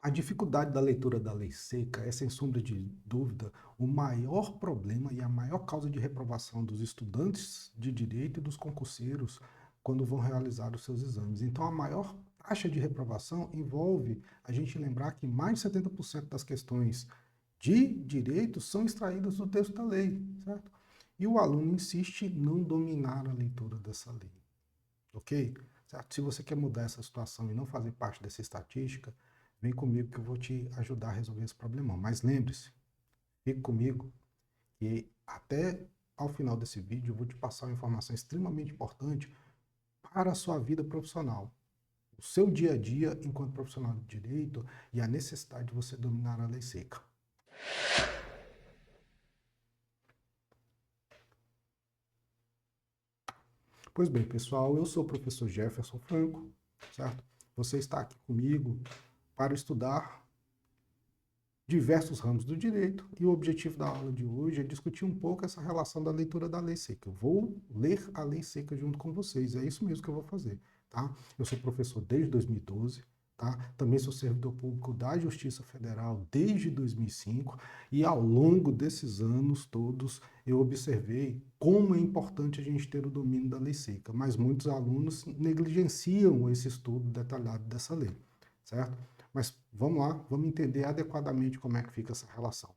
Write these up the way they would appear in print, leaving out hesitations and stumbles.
A dificuldade da leitura da lei seca é, sem sombra de dúvida, o maior problema e a maior causa de reprovação dos estudantes de direito e dos concurseiros quando vão realizar os seus exames. Então, a maior taxa de reprovação envolve a gente lembrar que mais de 70% das questões de direito são extraídas do texto da lei, certo? E o aluno insiste em não dominar a leitura dessa lei, ok? Certo? Se você quer mudar essa situação e não fazer parte dessa estatística, vem comigo que eu vou te ajudar a resolver esse problemão. Mas lembre-se, fique comigo que até ao final desse vídeo eu vou te passar uma informação extremamente importante para a sua vida profissional, o seu dia a dia enquanto profissional de direito e a necessidade de você dominar a lei seca. Pois bem, pessoal, eu sou o professor Jefferson Franco, certo? Você está aqui comigo para estudar diversos ramos do direito e o objetivo da aula de hoje é discutir um pouco essa relação da leitura da lei seca. Eu vou ler a lei seca junto com vocês, é isso mesmo que eu vou fazer, tá? Eu sou professor desde 2012, tá? Também sou servidor público da Justiça Federal desde 2005 e ao longo desses anos todos eu observei como é importante a gente ter o domínio da lei seca, mas muitos alunos negligenciam esse estudo detalhado dessa lei, certo? Mas vamos lá, vamos entender adequadamente como é que fica essa relação.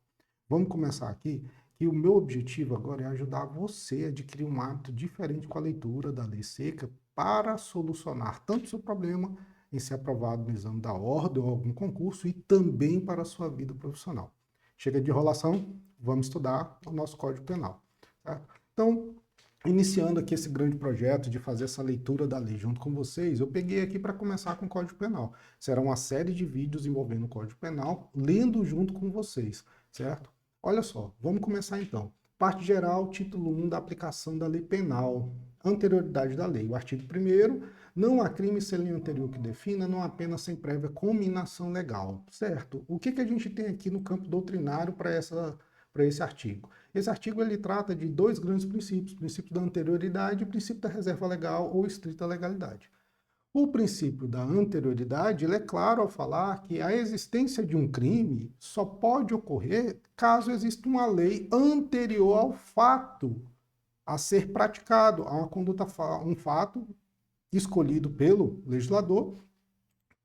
Vamos começar aqui, que o meu objetivo agora é ajudar você a adquirir um hábito diferente com a leitura da lei seca para solucionar tanto o seu problema em ser aprovado no exame da ordem ou algum concurso e também para a sua vida profissional. Chega de enrolação, vamos estudar o nosso Código Penal. Certo? Então, iniciando aqui esse grande projeto de fazer essa leitura da lei junto com vocês, eu peguei aqui para começar com o Código Penal. Será uma série de vídeos envolvendo o Código Penal, lendo junto com vocês, certo? Olha só, vamos começar então. Parte geral, título 1 da aplicação da lei penal. Anterioridade da lei. O artigo 1º, não há crime sem lei anterior que defina, não há pena sem prévia cominação legal, certo? O que a gente tem aqui no campo doutrinário para esse artigo? Esse artigo ele trata de dois grandes princípios, o princípio da anterioridade e o princípio da reserva legal ou estrita legalidade. O princípio da anterioridade ele é claro ao falar que a existência de um crime só pode ocorrer caso exista uma lei anterior ao fato a ser praticado, a uma conduta, um fato escolhido pelo legislador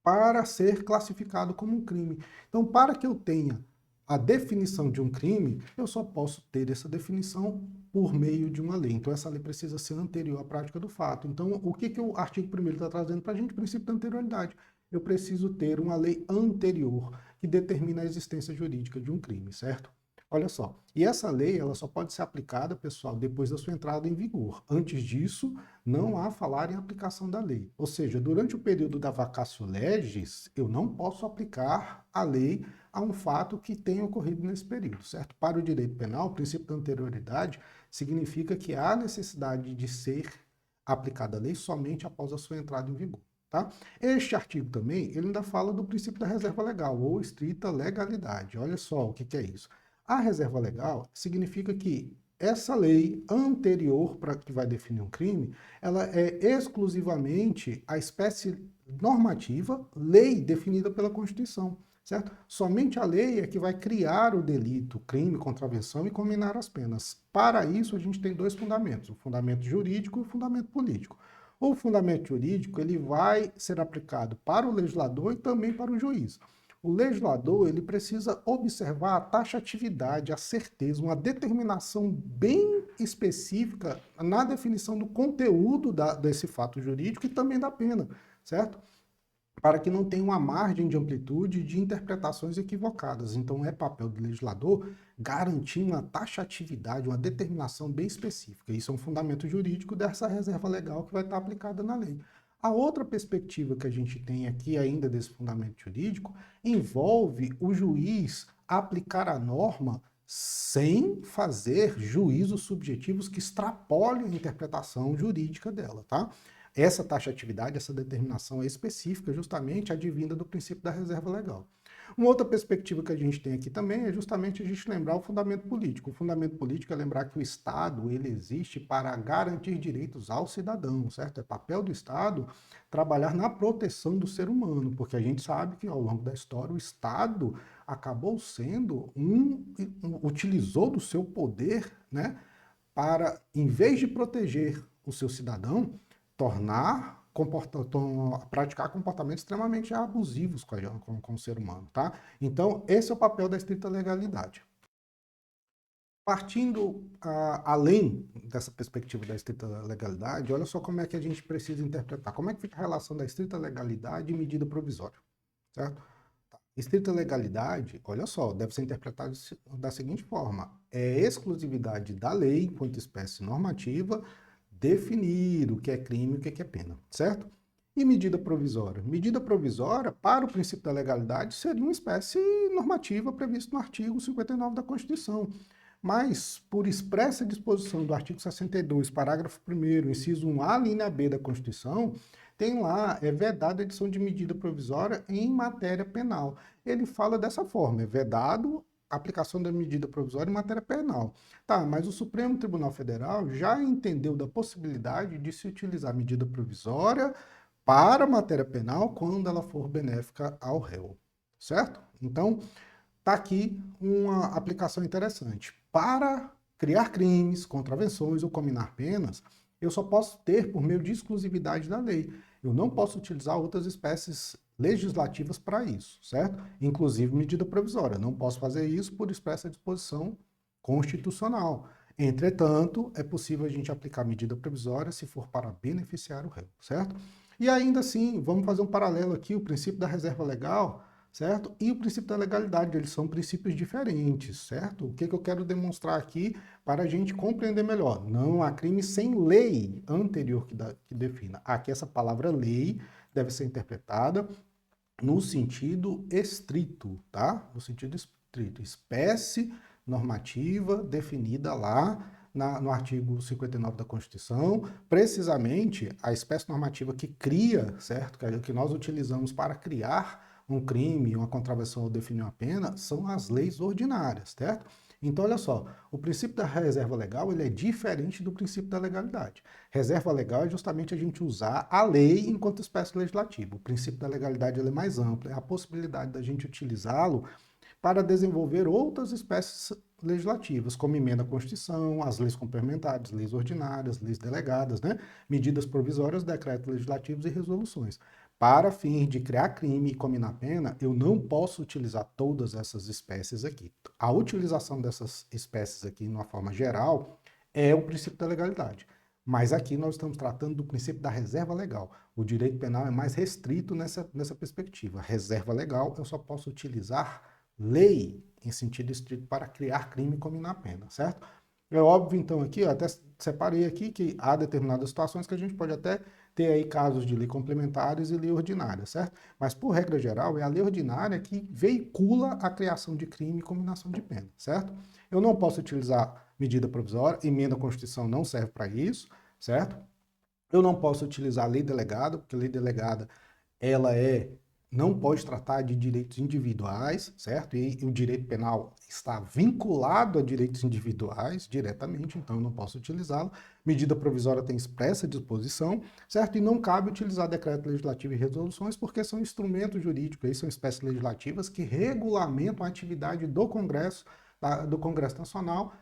para ser classificado como um crime. Então, para que eu tenha a definição de um crime, eu só posso ter essa definição por meio de uma lei. Então, essa lei precisa ser anterior à prática do fato. Então, o que o artigo 1º está trazendo para a gente? O princípio da anterioridade. Eu preciso ter uma lei anterior que determina a existência jurídica de um crime, certo? Olha só, e essa lei ela só pode ser aplicada, pessoal, depois da sua entrada em vigor. Antes disso, não há falar em aplicação da lei. Ou seja, durante o período da vacatio legis, eu não posso aplicar a lei a um fato que tenha ocorrido nesse período, certo? Para o direito penal, o princípio da anterioridade significa que há necessidade de ser aplicada a lei somente após a sua entrada em vigor. Tá? Este artigo também, ele ainda fala do princípio da reserva legal, ou estrita legalidade. Olha só o que é isso. A reserva legal significa que essa lei anterior para que vai definir um crime, ela é exclusivamente a espécie normativa, lei definida pela Constituição, certo? Somente a lei é que vai criar o delito, crime, contravenção e combinar as penas. Para isso, a gente tem dois fundamentos, o fundamento jurídico e o fundamento político. O fundamento jurídico, ele vai ser aplicado para o legislador e também para o juiz. O legislador ele precisa observar a taxatividade, a certeza, uma determinação bem específica na definição do conteúdo desse fato jurídico e também da pena, certo? Para que não tenha uma margem de amplitude de interpretações equivocadas. Então, é papel do legislador garantir uma taxatividade, uma determinação bem específica. Isso é um fundamento jurídico dessa reserva legal que vai estar aplicada na lei. A outra perspectiva que a gente tem aqui ainda desse fundamento jurídico envolve o juiz aplicar a norma sem fazer juízos subjetivos que extrapolem a interpretação jurídica dela, tá? Essa taxatividade, essa determinação é específica, justamente advinda do princípio da reserva legal. Uma outra perspectiva que a gente tem aqui também é justamente a gente lembrar o fundamento político. O fundamento político é lembrar que o Estado ele existe para garantir direitos ao cidadão, certo? É papel do Estado trabalhar na proteção do ser humano, porque a gente sabe que ao longo da história o Estado acabou sendo utilizou do seu poder, né, para, em vez de proteger o seu cidadão, praticar comportamentos extremamente abusivos com o ser humano, tá? Então, esse é o papel da estrita legalidade. Partindo além dessa perspectiva da estrita legalidade, olha só como é que a gente precisa interpretar. Como é que fica a relação da estrita legalidade e medida provisória, certo? Estrita legalidade, olha só, deve ser interpretada da seguinte forma: é exclusividade da lei, enquanto espécie normativa, definir o que é crime e o que é pena, certo? E medida provisória? Medida provisória, para o princípio da legalidade, seria uma espécie normativa prevista no artigo 59 da Constituição. Mas, por expressa disposição do artigo 62, parágrafo 1º, inciso 1A, linha B da Constituição, tem lá, é vedada a edição de medida provisória em matéria penal. Ele fala dessa forma, é vedado a aplicação da medida provisória em matéria penal. Tá, mas o Supremo Tribunal Federal já entendeu da possibilidade de se utilizar medida provisória para a matéria penal quando ela for benéfica ao réu, certo? Então, tá aqui uma aplicação interessante. Para criar crimes, contravenções ou combinar penas, eu só posso ter por meio de exclusividade da lei. Eu não posso utilizar outras espécies legislativas para isso, certo? Inclusive medida provisória. Não posso fazer isso por expressa disposição constitucional. Entretanto, é possível a gente aplicar medida provisória se for para beneficiar o réu, certo? E ainda assim, vamos fazer um paralelo aqui, o princípio da reserva legal, certo? E o princípio da legalidade, eles são princípios diferentes, certo? O que eu quero demonstrar aqui para a gente compreender melhor? Não há crime sem lei anterior que defina. Aqui essa palavra lei deve ser interpretada no sentido estrito, tá? No sentido estrito. Espécie normativa definida lá no artigo 59 da Constituição, precisamente a espécie normativa que cria, certo? Que nós utilizamos para criar um crime, uma contravenção ou definir uma pena, são as leis ordinárias, certo? Então, olha só, o princípio da reserva legal ele é diferente do princípio da legalidade. Reserva legal é justamente a gente usar a lei enquanto espécie legislativa. O princípio da legalidade ele é mais amplo, é a possibilidade da gente utilizá-lo para desenvolver outras espécies legislativas, como emenda à Constituição, as leis complementares, leis ordinárias, leis delegadas, né? Medidas provisórias, decretos legislativos e resoluções. Para fins de criar crime e combinar pena, eu não posso utilizar todas essas espécies aqui. A utilização dessas espécies aqui, de uma forma geral, é o princípio da legalidade. Mas aqui nós estamos tratando do princípio da reserva legal. O direito penal é mais restrito nessa perspectiva. Reserva legal, eu só posso utilizar lei em sentido estrito para criar crime e combinar pena, certo? É óbvio, então, aqui, eu até separei aqui que há determinadas situações que a gente pode até ter aí casos de lei complementares e lei ordinária, certo? Mas, por regra geral, é a lei ordinária que veicula a criação de crime e combinação de pena, certo? Eu não posso utilizar medida provisória, emenda à Constituição não serve para isso, certo? Eu não posso utilizar lei delegada, porque lei delegada, ela não pode tratar de direitos individuais, certo? E o direito penal está vinculado a direitos individuais diretamente, então eu não posso utilizá-lo. Medida provisória tem expressa disposição, certo? E não cabe utilizar decreto legislativo e resoluções, porque são instrumentos jurídicos, são espécies legislativas que regulamentam a atividade do Congresso Nacional,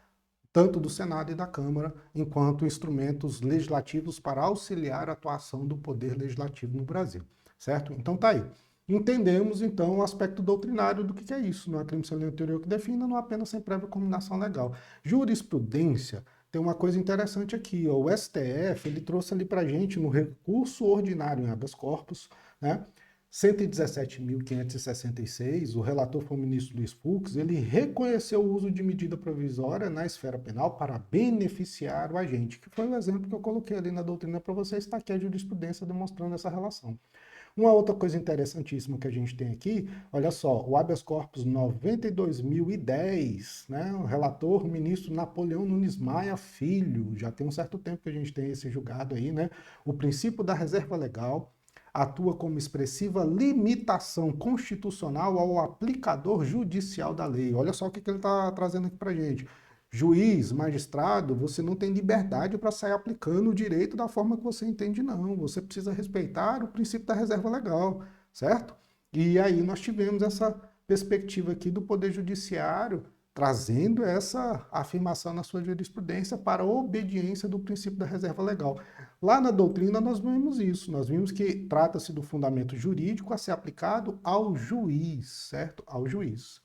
tanto do Senado e da Câmara, enquanto instrumentos legislativos para auxiliar a atuação do poder legislativo no Brasil, certo? Então tá aí. Entendemos, então, o aspecto doutrinário do que é isso. Não há crime sem lei anterior que defina, não há pena sem prévia combinação legal. Jurisprudência tem uma coisa interessante aqui. Ó, o STF ele trouxe ali para a gente no recurso ordinário em habeas corpus, né? 117.566, o relator foi o ministro Luiz Fux, ele reconheceu o uso de medida provisória na esfera penal para beneficiar o agente, que foi o exemplo que eu coloquei ali na doutrina para vocês, está aqui a jurisprudência demonstrando essa relação. Uma outra coisa interessantíssima que a gente tem aqui, olha só, o habeas corpus 92.010, né? O relator, o ministro Napoleão Nunes Maia Filho, já tem um certo tempo que a gente tem esse julgado aí, né? O princípio da reserva legal, atua como expressiva limitação constitucional ao aplicador judicial da lei. Olha só o que ele está trazendo aqui para a gente. Juiz, magistrado, você não tem liberdade para sair aplicando o direito da forma que você entende, não. Você precisa respeitar o princípio da reserva legal, certo? E aí nós tivemos essa perspectiva aqui do Poder Judiciário trazendo essa afirmação na sua jurisprudência para a obediência do princípio da reserva legal. Lá na doutrina nós vimos isso, nós vimos que trata-se do fundamento jurídico a ser aplicado ao juiz, certo? Ao juiz.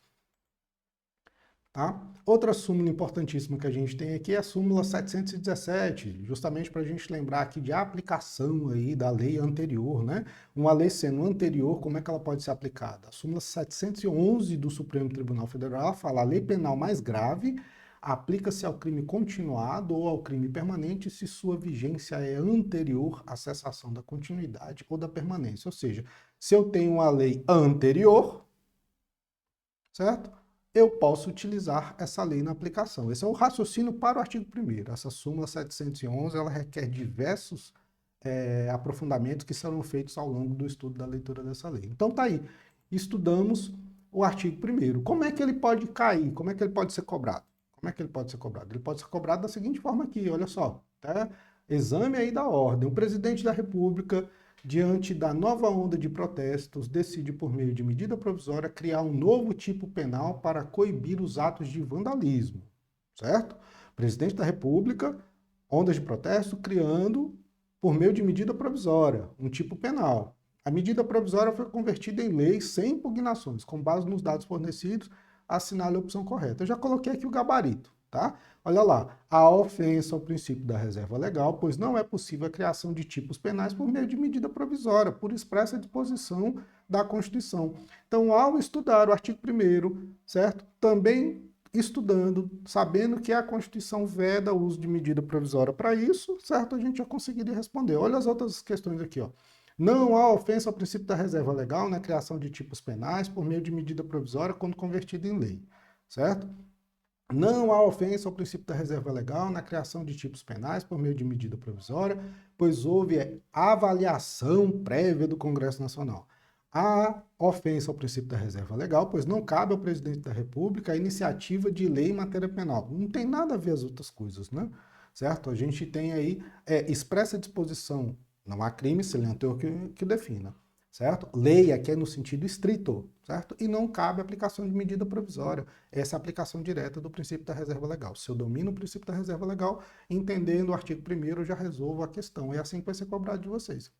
Tá? Outra súmula importantíssima que a gente tem aqui é a súmula 717, justamente para a gente lembrar aqui de aplicação aí da lei anterior, né? Uma lei sendo anterior, como é que ela pode ser aplicada? A súmula 711 do Supremo Tribunal Federal fala: a lei penal mais grave aplica-se ao crime continuado ou ao crime permanente se sua vigência é anterior à cessação da continuidade ou da permanência. Ou seja, se eu tenho uma lei anterior, certo? Eu posso utilizar essa lei na aplicação. Esse é o raciocínio para o artigo 1º. Essa súmula 711, ela requer diversos aprofundamentos que serão feitos ao longo do estudo da leitura dessa lei. Então tá aí, estudamos o artigo 1º. Como é que ele pode cair? Como é que ele pode ser cobrado? Como é que ele pode ser cobrado? Ele pode ser cobrado da seguinte forma aqui, olha só, tá? Exame aí da ordem. O presidente da República, diante da nova onda de protestos, decide, por meio de medida provisória, criar um novo tipo penal para coibir os atos de vandalismo, certo? O presidente da República, ondas de protesto, criando, por meio de medida provisória, um tipo penal. A medida provisória foi convertida em lei sem impugnações, com base nos dados fornecidos, assinale a opção correta. Eu já coloquei aqui o gabarito, tá? Olha lá, a ofensa ao princípio da reserva legal, pois não é possível a criação de tipos penais por meio de medida provisória, por expressa disposição da Constituição. Então, ao estudar o artigo 1º, certo? Também estudando, sabendo que a Constituição veda o uso de medida provisória para isso, certo? A gente já conseguiria responder. Olha as outras questões aqui, ó. Não há ofensa ao princípio da reserva legal na criação de tipos penais por meio de medida provisória quando convertida em lei, certo? Não há ofensa ao princípio da reserva legal na criação de tipos penais por meio de medida provisória, pois houve avaliação prévia do Congresso Nacional. Há ofensa ao princípio da reserva legal, pois não cabe ao presidente da República a iniciativa de lei em matéria penal. Não tem nada a ver as outras coisas, né? Certo? A gente tem aí expressa disposição. Não há crime se ele não tem o que defina, certo? Lei aqui é no sentido estrito, certo? E não cabe aplicação de medida provisória. Essa é a aplicação direta do princípio da reserva legal. Se eu domino o princípio da reserva legal, entendendo o artigo 1º, eu já resolvo a questão. É assim que vai ser cobrado de vocês.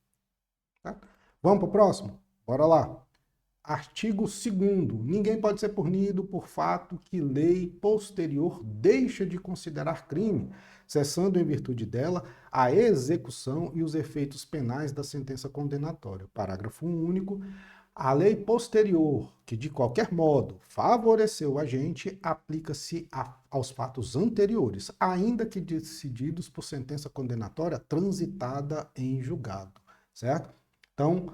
Certo? Vamos para o próximo? Bora lá. Artigo 2º. Ninguém pode ser punido por fato que lei posterior deixa de considerar crime, cessando em virtude dela a execução e os efeitos penais da sentença condenatória. Parágrafo único. A lei posterior, que de qualquer modo favoreceu o agente, aplica-se aos fatos anteriores, ainda que decididos por sentença condenatória transitada em julgado, certo? Então,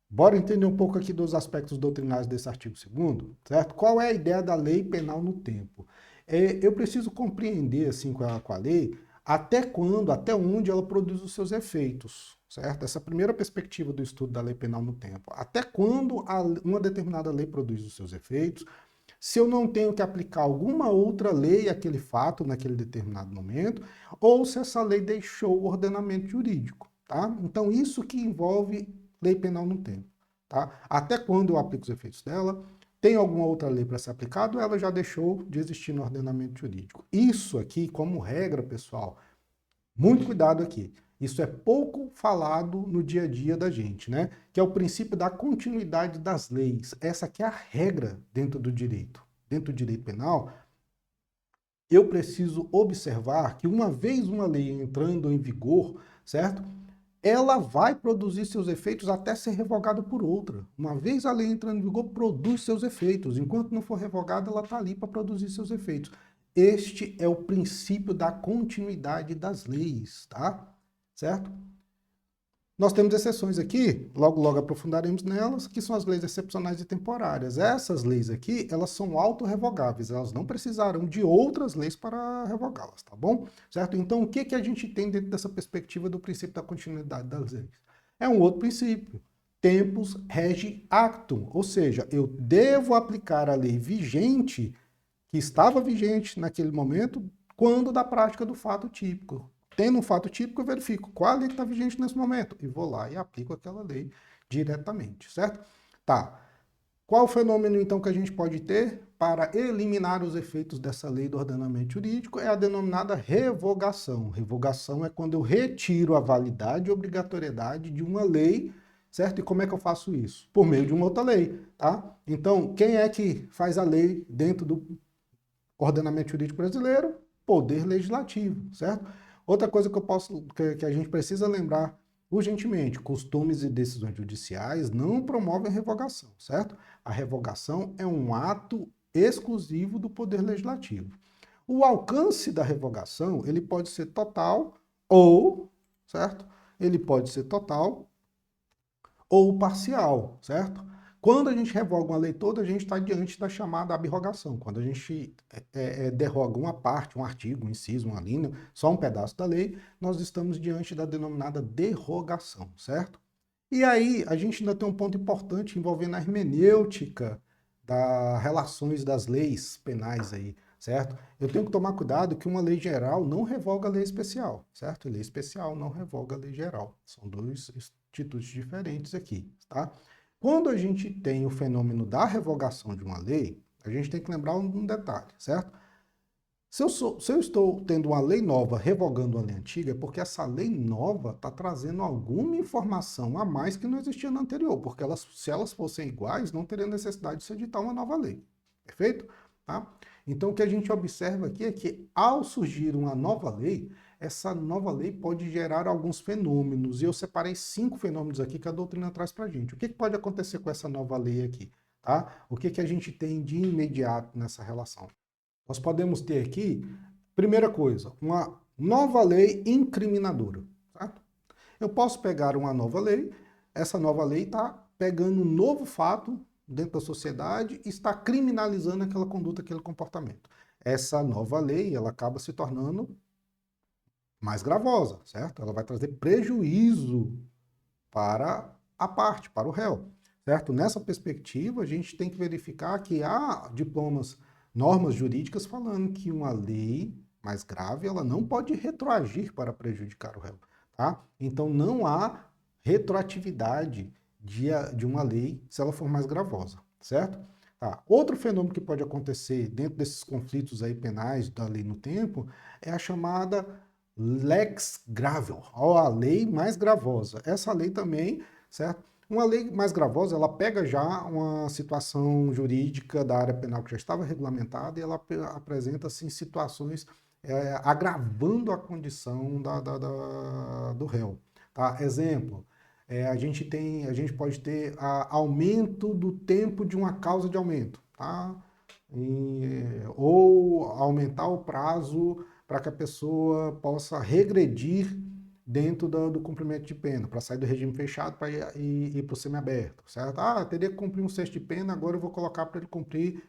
bora entender um pouco aqui dos aspectos doutrinários desse artigo 2º, certo? Qual é a ideia da lei penal no tempo? Eu preciso compreender, assim, com a lei, até quando, até onde ela produz os seus efeitos, certo? Essa primeira perspectiva do estudo da lei penal no tempo. Até quando uma determinada lei produz os seus efeitos, se eu não tenho que aplicar alguma outra lei àquele fato, naquele determinado momento, ou se essa lei deixou o ordenamento jurídico, tá? Então, isso que envolve lei penal no tempo, tá? Até quando eu aplico os efeitos dela, tem alguma outra lei para ser aplicada, ela já deixou de existir no ordenamento jurídico. Isso aqui, como regra, pessoal, muito cuidado aqui. Isso é pouco falado no dia a dia da gente, né? Que é o princípio da continuidade das leis. Essa aqui é a regra dentro do direito. Dentro do direito penal, eu preciso observar que uma vez uma lei entrando em vigor, certo? Ela vai produzir seus efeitos até ser revogada por outra. Uma vez a lei entrando em vigor, produz seus efeitos. Enquanto não for revogada, ela está ali para produzir seus efeitos. Este é o princípio da continuidade das leis, tá? Certo? Nós temos exceções aqui, logo aprofundaremos nelas, que são as leis excepcionais e temporárias. Essas leis aqui, elas são autorrevogáveis, elas não precisarão de outras leis para revogá-las, tá bom? Certo? Então, o que a gente tem dentro dessa perspectiva do princípio da continuidade das leis? É um outro princípio, tempus regi actum, ou seja, eu devo aplicar a lei vigente, que estava vigente naquele momento, quando da prática do fato típico. Tendo um fato típico, eu verifico qual a lei que está vigente nesse momento e vou lá e aplico aquela lei diretamente, certo? Tá. Qual o fenômeno, então, que a gente pode ter para eliminar os efeitos dessa lei do ordenamento jurídico? É a denominada revogação. Revogação é quando eu retiro a validade e obrigatoriedade de uma lei, certo? E como é que eu faço isso? Por meio de uma outra lei, tá? Então, quem é que faz a lei dentro do ordenamento jurídico brasileiro? Poder legislativo, certo? Outra coisa que a gente precisa lembrar urgentemente, costumes e decisões judiciais não promovem revogação, certo? A revogação é um ato exclusivo do Poder Legislativo. O alcance da revogação, ele pode ser total ou, certo? Ele pode ser total ou parcial, certo? Quando a gente revoga uma lei toda, a gente está diante da chamada abrogação. Quando a gente derroga uma parte, um artigo, um inciso, uma linha, só um pedaço da lei, nós estamos diante da denominada derrogação, certo? E aí, a gente ainda tem um ponto importante envolvendo a hermenêutica das relações das leis penais aí, certo? Eu tenho que tomar cuidado que uma lei geral não revoga a lei especial, certo? Lei especial não revoga a lei geral. São dois institutos diferentes aqui, tá? Quando a gente tem o fenômeno da revogação de uma lei, a gente tem que lembrar um detalhe, certo? Se eu estou tendo uma lei nova revogando uma lei antiga, é porque essa lei nova está trazendo alguma informação a mais que não existia na anterior, porque se elas fossem iguais, não teria necessidade de se editar uma nova lei. Perfeito? Tá? Então, o que a gente observa aqui é que, ao surgir uma nova lei, essa nova lei pode gerar alguns fenômenos, e eu separei 5 fenômenos aqui que a doutrina traz para a gente. O que pode acontecer com essa nova lei aqui? Tá? O que a gente tem de imediato nessa relação? Nós podemos ter aqui, primeira coisa, uma nova lei incriminadora. Certo? Eu posso pegar uma nova lei, essa nova lei está pegando um novo fato dentro da sociedade e está criminalizando aquela conduta, aquele comportamento. Essa nova lei, ela acaba se tornando mais gravosa, certo? Ela vai trazer prejuízo para a parte, para o réu, certo? Nessa perspectiva, a gente tem que verificar que há diplomas, normas jurídicas falando que uma lei mais grave, ela não pode retroagir para prejudicar o réu, tá? Então, não há retroatividade de uma lei se ela for mais gravosa, certo? Tá. Outro fenômeno que pode acontecer dentro desses conflitos aí penais da lei no tempo é a chamada lex gravel, ou a lei mais gravosa. Essa lei também, certo? Uma lei mais gravosa, ela pega já uma situação jurídica da área penal que já estava regulamentada e ela apresenta, assim, situações agravando a condição do réu. Tá? Exemplo, a gente pode ter aumento do tempo de uma causa de aumento, tá? Ou aumentar o prazo para que a pessoa possa regredir dentro do cumprimento de pena, para sair do regime fechado para ir para o semiaberto, certo? Ah, teria que cumprir um sexto de pena, agora eu vou colocar para ele cumprir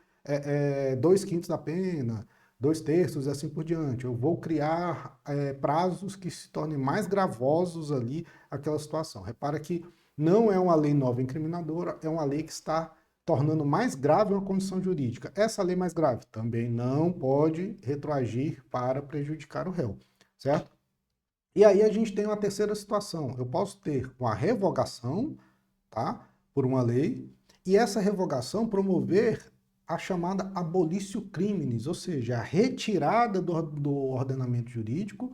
2/5 da pena, 2/3 e assim por diante. Eu vou criar prazos que se tornem mais gravosos ali aquela situação. Repara que não é uma lei nova incriminadora, é uma lei que está tornando mais grave uma condição jurídica. Essa lei mais grave também não pode retroagir para prejudicar o réu, certo? E aí a gente tem uma terceira situação. Eu posso ter uma revogação, tá, por uma lei, e essa revogação promover a chamada abolitio criminis, ou seja, a retirada do ordenamento jurídico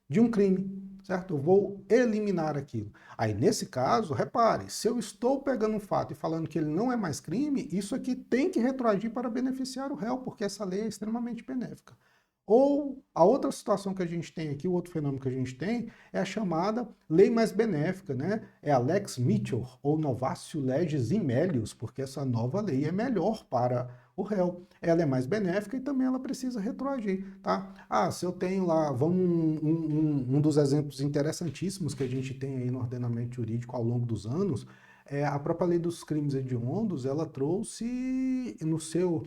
de um crime, certo? Eu vou eliminar aquilo. Aí, nesse caso, repare, se eu estou pegando um fato e falando que ele não é mais crime, isso aqui tem que retroagir para beneficiar o réu, porque essa lei é extremamente benéfica. Ou a outra situação que a gente tem aqui, o outro fenômeno que a gente tem, é a chamada lei mais benéfica, né? É a lex Mitchell, ou novatio legis in melius, porque essa nova lei é melhor para o réu. Ela é mais benéfica e também ela precisa retroagir, tá? Ah, se eu tenho lá, um dos exemplos interessantíssimos que a gente tem aí no ordenamento jurídico ao longo dos anos, a própria lei dos crimes hediondos, ela trouxe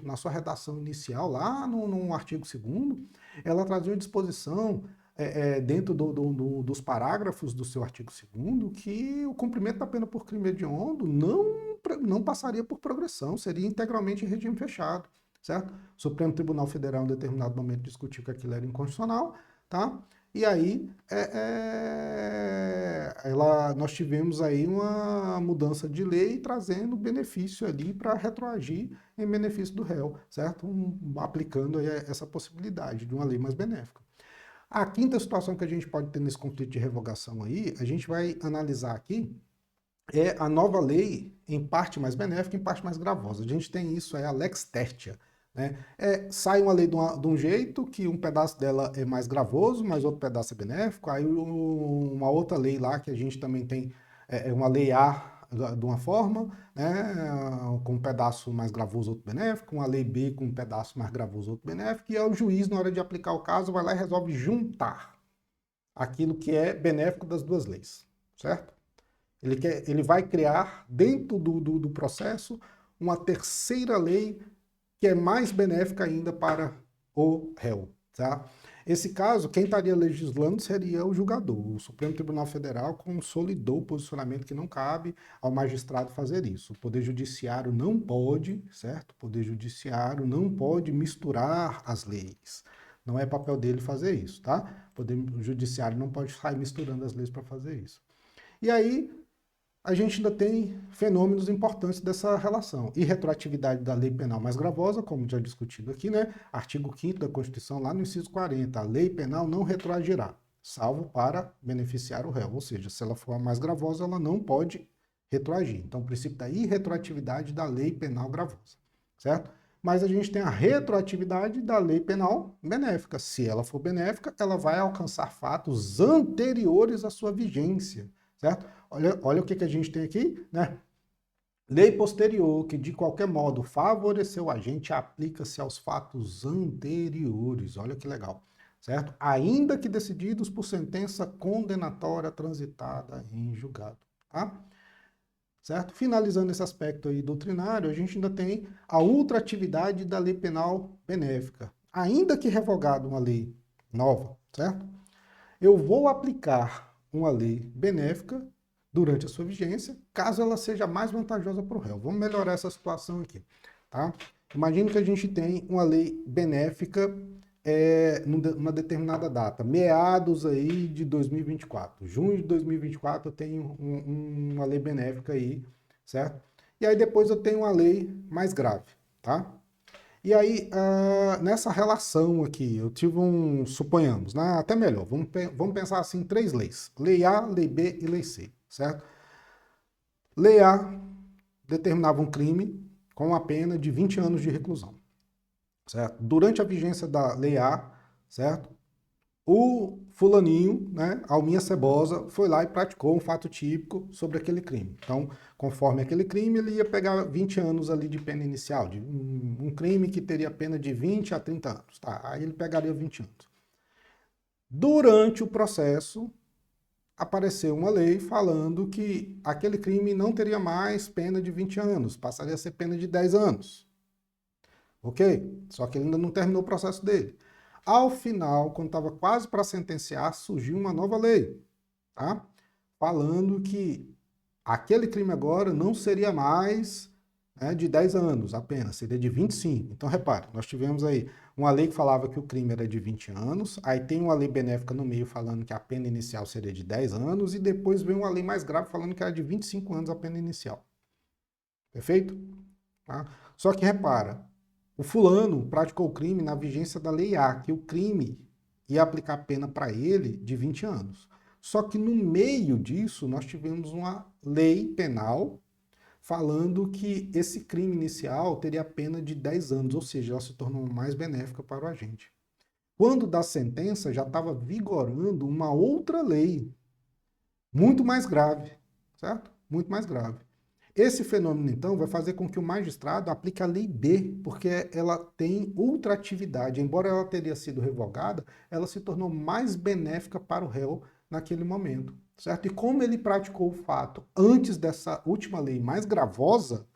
na sua redação inicial, lá no artigo 2º, ela trazia uma disposição dentro dos parágrafos do seu artigo 2º que o cumprimento da pena por crime hediondo não passaria por progressão, seria integralmente em regime fechado, certo? O Supremo Tribunal Federal, em determinado momento, discutiu que aquilo era inconstitucional, tá? E aí nós tivemos aí uma mudança de lei trazendo benefício ali para retroagir em benefício do réu, certo? Aplicando aí essa possibilidade de uma lei mais benéfica. A quinta situação que a gente pode ter nesse conflito de revogação aí, a gente vai analisar aqui, é a nova lei em parte mais benéfica e em parte mais gravosa. A gente tem isso, é a lex tertia. Né? Sai uma lei de um jeito que um pedaço dela é mais gravoso, mas outro pedaço é benéfico. Aí uma outra lei lá que a gente também tem, uma lei A de uma forma, né, com um pedaço mais gravoso, outro benéfico, uma lei B com um pedaço mais gravoso, outro benéfico, e aí o juiz, na hora de aplicar o caso, vai lá e resolve juntar aquilo que é benéfico das duas leis, certo? Ele vai criar, dentro do processo, uma terceira lei que é mais benéfica ainda para o réu, tá? Esse caso, quem estaria legislando seria o julgador. O Supremo Tribunal Federal consolidou o posicionamento que não cabe ao magistrado fazer isso. O Poder Judiciário não pode, certo? O Poder Judiciário não pode misturar as leis. Não é papel dele fazer isso, tá? O Poder Judiciário não pode sair misturando as leis para fazer isso. E aí, a gente ainda tem fenômenos importantes dessa relação. Irretroatividade da lei penal mais gravosa, como já discutido aqui, né? Artigo 5º da Constituição, lá no inciso 40, a lei penal não retroagirá, salvo para beneficiar o réu. Ou seja, se ela for a mais gravosa, ela não pode retroagir. Então, o princípio da irretroatividade da lei penal gravosa, certo? Mas a gente tem a retroatividade da lei penal benéfica. Se ela for benéfica, ela vai alcançar fatos anteriores à sua vigência, certo? Olha o que a gente tem aqui, né? Lei posterior, que de qualquer modo favoreceu o agente, aplica-se aos fatos anteriores. Olha que legal, certo? Ainda que decididos por sentença condenatória transitada em julgado, tá? Certo? Finalizando esse aspecto aí doutrinário, a gente ainda tem a ultratividade da lei penal benéfica. Ainda que revogada uma lei nova, certo? Eu vou aplicar uma lei benéfica durante a sua vigência, caso ela seja mais vantajosa para o réu. Vamos melhorar essa situação aqui, tá? Imagina que a gente tem uma lei benéfica numa determinada data, meados aí de 2024. Junho de 2024 eu tenho uma lei benéfica aí, certo? E aí depois eu tenho uma lei mais grave, tá? E aí, nessa relação aqui, eu tive suponhamos, né, até melhor, vamos pensar assim, 3 leis. Lei A, Lei B e Lei C, certo? Lei A determinava um crime com a pena de 20 anos de reclusão, certo? Durante a vigência da Lei A, certo? O fulaninho, né, Alminha Cebosa, foi lá e praticou um fato típico sobre aquele crime. Então, conforme aquele crime, ele ia pegar 20 anos ali de pena inicial, de um crime que teria pena de 20 a 30 anos. Tá? Aí ele pegaria 20 anos. Durante o processo, apareceu uma lei falando que aquele crime não teria mais pena de 20 anos, passaria a ser pena de 10 anos. Ok? Só que ele ainda não terminou o processo dele. Ao final, quando estava quase para sentenciar, surgiu uma nova lei, tá? Falando que aquele crime agora não seria mais, né, de 10 anos apenas, seria de 25. Então, repare, nós tivemos aí uma lei que falava que o crime era de 20 anos, aí tem uma lei benéfica no meio falando que a pena inicial seria de 10 anos, e depois vem uma lei mais grave falando que era de 25 anos a pena inicial. Perfeito? Tá? Só que repara, o fulano praticou o crime na vigência da Lei A, que o crime ia aplicar pena para ele de 20 anos. Só que no meio disso, nós tivemos uma lei penal falando que esse crime inicial teria pena de 10 anos, ou seja, ela se tornou mais benéfica para o agente. Quando da sentença, já estava vigorando uma outra lei, muito mais grave, certo? Muito mais grave. Esse fenômeno, então, vai fazer com que o magistrado aplique a Lei B, porque ela tem ultratividade. Embora ela teria sido revogada, ela se tornou mais benéfica para o réu naquele momento, certo? E como ele praticou o fato antes dessa última lei mais gravosa,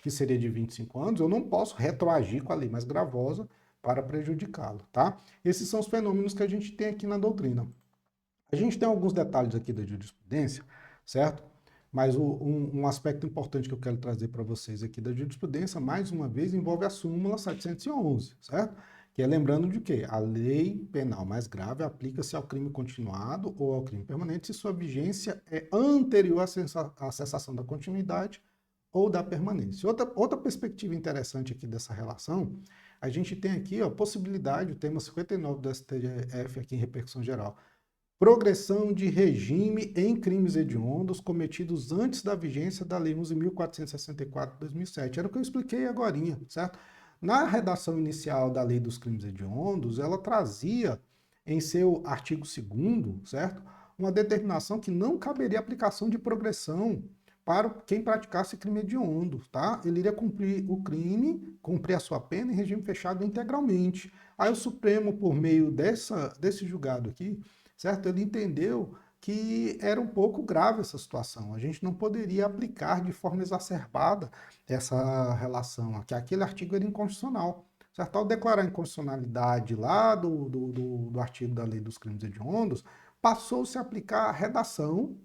que seria de 25 anos, eu não posso retroagir com a lei mais gravosa para prejudicá-lo, tá? Esses são os fenômenos que a gente tem aqui na doutrina. A gente tem alguns detalhes aqui da jurisprudência, certo? Mas um aspecto importante que eu quero trazer para vocês aqui da jurisprudência, mais uma vez, envolve a súmula 711, certo? Que é lembrando de que a lei penal mais grave aplica-se ao crime continuado ou ao crime permanente se sua vigência é anterior à cessação da continuidade ou da permanência. Outra perspectiva interessante aqui dessa relação, a gente tem aqui a possibilidade, o tema 59 do STF aqui em repercussão geral, progressão de regime em crimes hediondos cometidos antes da vigência da Lei 11.464 de 2007. Era o que eu expliquei agorinha, certo? Na redação inicial da Lei dos Crimes Hediondos, ela trazia em seu artigo 2º, certo? Uma determinação que não caberia aplicação de progressão para quem praticasse crime hediondo, tá? Ele iria cumprir o crime, cumprir a sua pena em regime fechado integralmente. Aí o Supremo, por meio desse julgado aqui, certo? Ele entendeu que era um pouco grave essa situação. A gente não poderia aplicar de forma exacerbada essa relação, que aquele artigo era inconstitucional. Certo? Ao declarar a inconstitucionalidade lá do artigo da Lei dos Crimes Hediondos, passou-se a aplicar a redação